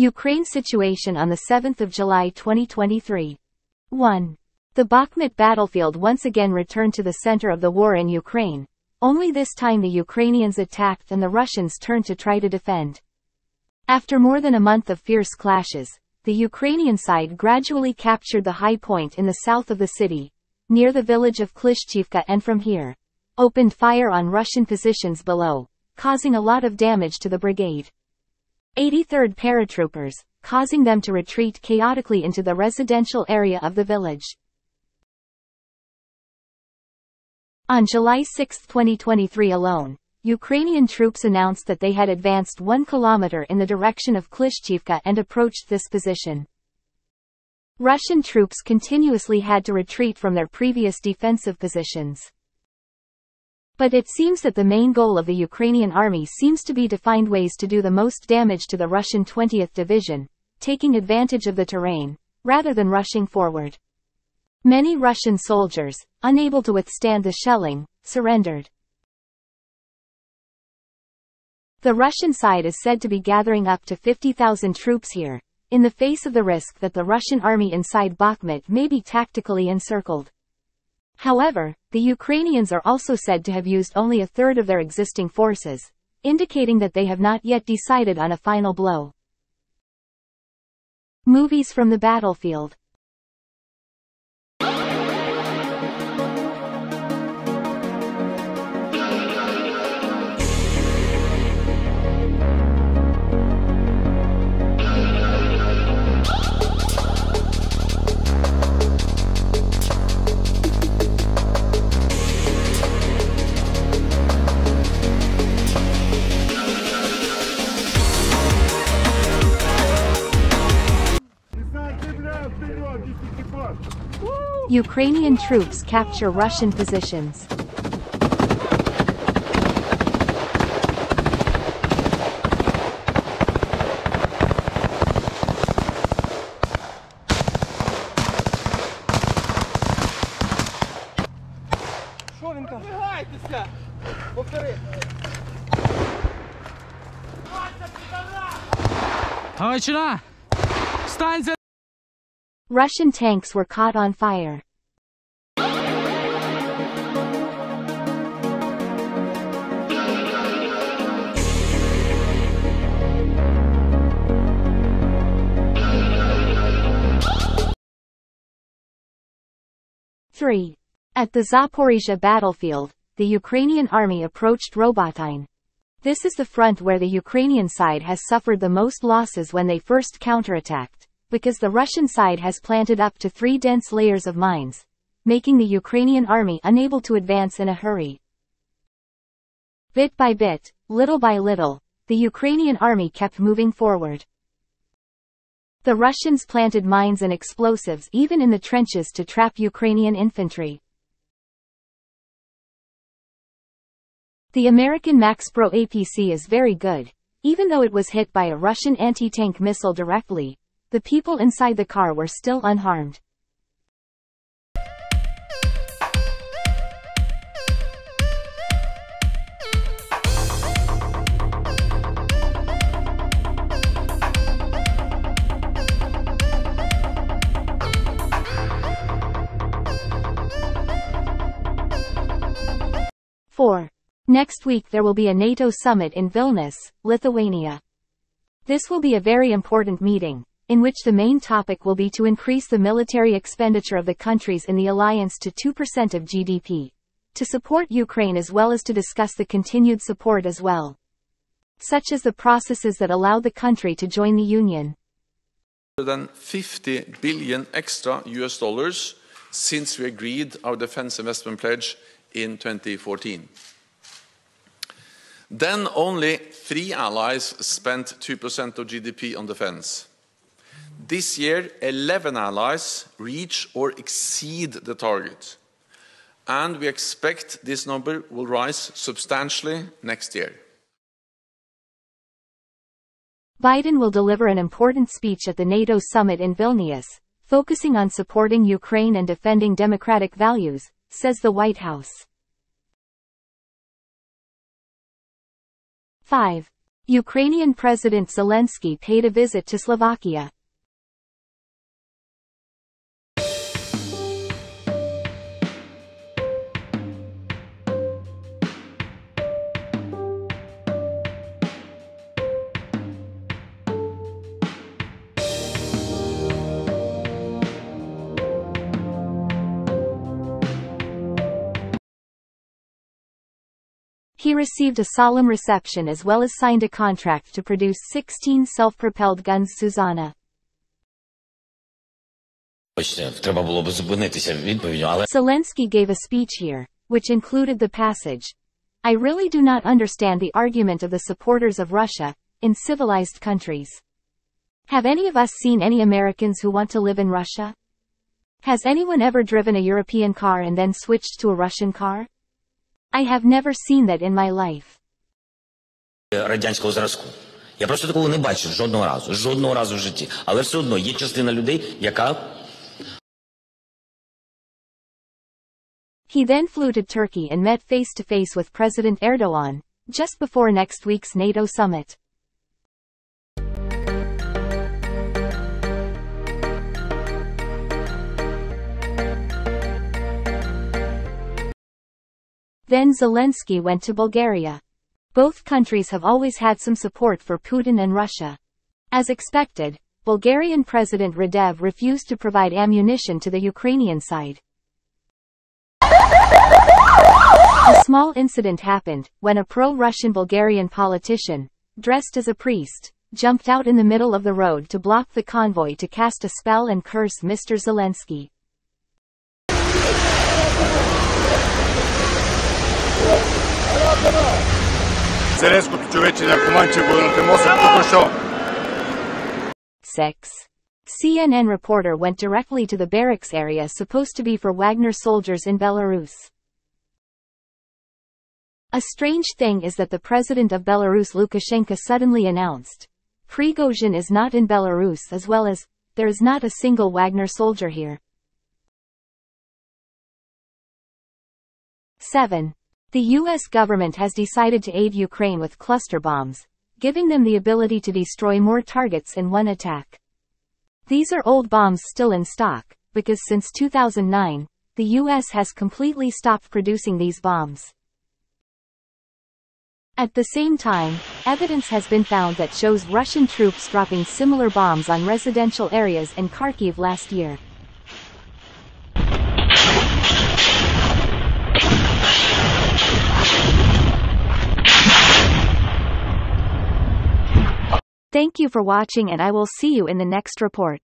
Ukraine situation on the 7th of July 2023. 1. The Bakhmut battlefield once again returned to the center of the war in Ukraine. Only this time the Ukrainians attacked and the Russians turned to try to defend. After more than a month of fierce clashes, the Ukrainian side gradually captured the high point in the south of the city, near the village of Klishchivka, and from here, opened fire on Russian positions below, causing a lot of damage to the brigade. 83rd paratroopers, causing them to retreat chaotically into the residential area of the village. On July 6, 2023 alone, Ukrainian troops announced that they had advanced 1 kilometer in the direction of Klishchivka and approached this position. Russian troops continuously had to retreat from their previous defensive positions. But it seems that the main goal of the Ukrainian army seems to be to find ways to do the most damage to the Russian 20th Division, taking advantage of the terrain, rather than rushing forward. Many Russian soldiers, unable to withstand the shelling, surrendered. The Russian side is said to be gathering up to 50,000 troops here, in the face of the risk that the Russian army inside Bakhmut may be tactically encircled. However, the Ukrainians are also said to have used only a third of their existing forces, indicating that they have not yet decided on a final blow. Movies from the battlefield. Ukrainian troops capture Russian positions. Russian tanks were caught on fire. Three. At the Zaporizhzhia battlefield, the Ukrainian army approached Robotyne. This is the front where the Ukrainian side has suffered the most losses when they first counterattacked, because the Russian side has planted up to 3 dense layers of mines, making the Ukrainian army unable to advance in a hurry. Bit by bit, little by little, the Ukrainian army kept moving forward. The Russians planted mines and explosives even in the trenches to trap Ukrainian infantry. The American Max Pro APC is very good. Even though it was hit by a Russian anti-tank missile directly, the people inside the car were still unharmed. Four. Next week there will be a NATO summit in Vilnius, Lithuania. This will be a very important meeting, in which the main topic will be to increase the military expenditure of the countries in the alliance to 2% of GDP, to support Ukraine as well as to discuss the continued support as well, such as the processes that allow the country to join the Union. Than 50 billion extra US dollars since we agreed our defense investment pledge in 2014. Then only 3 allies spent 2% of GDP on defense. This year, 11 allies reach or exceed the target. And we expect this number will rise substantially next year. Biden will deliver an important speech at the NATO summit in Vilnius, focusing on supporting Ukraine and defending democratic values, says the White House. 5. Ukrainian President Zelensky paid a visit to Slovakia. He received a solemn reception as well as signed a contract to produce 16 self-propelled guns Susanna. Zelensky gave a speech here, which included the passage, "I really do not understand the argument of the supporters of Russia, in civilized countries. Have any of us seen any Americans who want to live in Russia? Has anyone ever driven a European car and then switched to a Russian car? I have never seen that in my life." Радянського зразку. Я просто такого не бачив жодного разу в житті. Але все одно є частина людей, яка... He then flew to Turkey and met face-to-face with President Erdogan, just before next week's NATO summit. Then Zelensky went to Bulgaria. Both countries have always had some support for Putin and Russia. As expected, Bulgarian President Radev refused to provide ammunition to the Ukrainian side. A small incident happened when a pro-Russian Bulgarian politician, dressed as a priest, jumped out in the middle of the road to block the convoy to cast a spell and curse Mr. Zelensky. Зеленското човече наркоманче върнате мозък току-що. 6. CNN reporter went directly to the barracks area supposed to be for Wagner soldiers in Belarus. A strange thing is that the president of Belarus Lukashenko suddenly announced, "Prigozhin is not in Belarus," as well as, "There is not a single Wagner soldier here." 7. The U.S. government has decided to aid Ukraine with cluster bombs, giving them the ability to destroy more targets in one attack. These are old bombs still in stock, because since 2009, the U.S. has completely stopped producing these bombs. At the same time, evidence has been found that shows Russian troops dropping similar bombs on residential areas in Kharkiv last year. Thank you for watching, and I will see you in the next report.